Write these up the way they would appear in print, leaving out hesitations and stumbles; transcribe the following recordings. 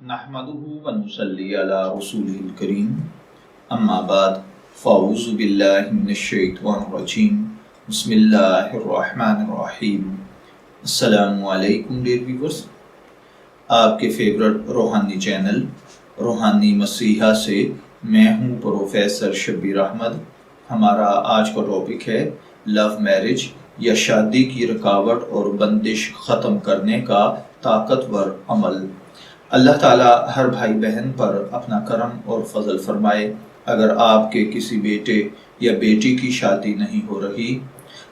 नहमदुहु व नुसल्ली अला रसूलिहिल करीम अम्मा बाद फ़अऊज़ु बिल्लाहि मिनश शैतानिर रजीम बिस्मिल्लाहिर रहमानिर रहीम। अस्सलामु अलैकुम डियर व्यूअर्स, आपके फेवरेट रूहानी चैनल रूहानी मसीहा से मैं हूं प्रोफेसर शब्बीर अहमद। हमारा आज का टॉपिक है लव मैरिज या शादी की रुकावट और बंदिश ख़त्म करने का ताकतवर अमल। अल्लाह ताला हर भाई बहन पर अपना करम और फजल फरमाए। अगर आपके किसी बेटे या बेटी की शादी नहीं हो रही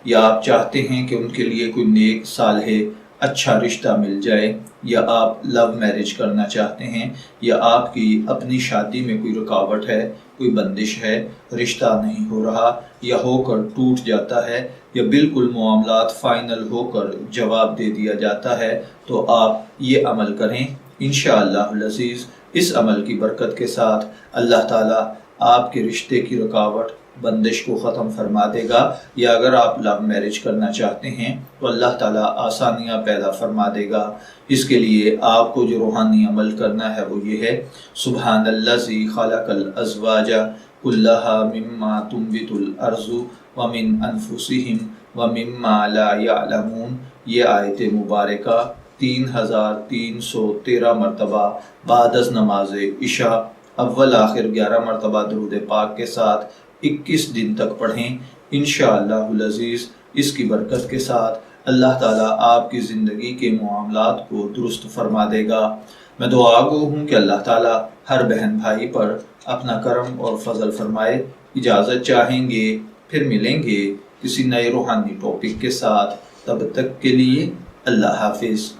या आप चाहते हैं कि उनके लिए कोई नेक सालेह अच्छा रिश्ता मिल जाए, या आप लव मैरिज करना चाहते हैं, या आपकी अपनी शादी में कोई रुकावट है, कोई बंदिश है, रिश्ता नहीं हो रहा या होकर टूट जाता है, या बिल्कुल मामलात फाइनल होकर जवाब दे दिया जाता है, तो आप ये अमल करें। इंशाअल्लाह अज़ीज़ इस अमल की बरकत के साथ अल्लाह ताला आपके रिश्ते की रुकावट बंदिश को ख़त्म फरमा देगा। या अगर आप लव मैरिज करना चाहते हैं तो अल्लाह ताला आसानियाँ पैदा फरमा देगा। इसके लिए आपको जो रूहानी अमल करना है वो ये है, सुब्हानल्लज़ी खलक़ल अज़वाजा कुल्लहा मिम्मा तुंबितुल अर्ज़ु व मिन अनफुसिहिम व मिम्मा ला यअलमून। ये आयत मुबारका 3313 मरतबा बादस नमाज इशा अव्वल आखिर 11 मरतबा दुरूद पाक के साथ 21 दिन तक पढ़ें। इंशाअल्लाह अज़ीज़ इसकी बरकत के साथ अल्लाह ताला आपकी ज़िंदगी के मामलात को दुरुस्त फरमा देगा। मैं दुआ गो हूँ कि अल्लाह ताला हर बहन भाई पर अपना करम और फजल फरमाए। इजाज़त चाहेंगे, फिर मिलेंगे किसी नए रूहानी टॉपिक के साथ। तब तक के लिए अल्लाह हाफिज़।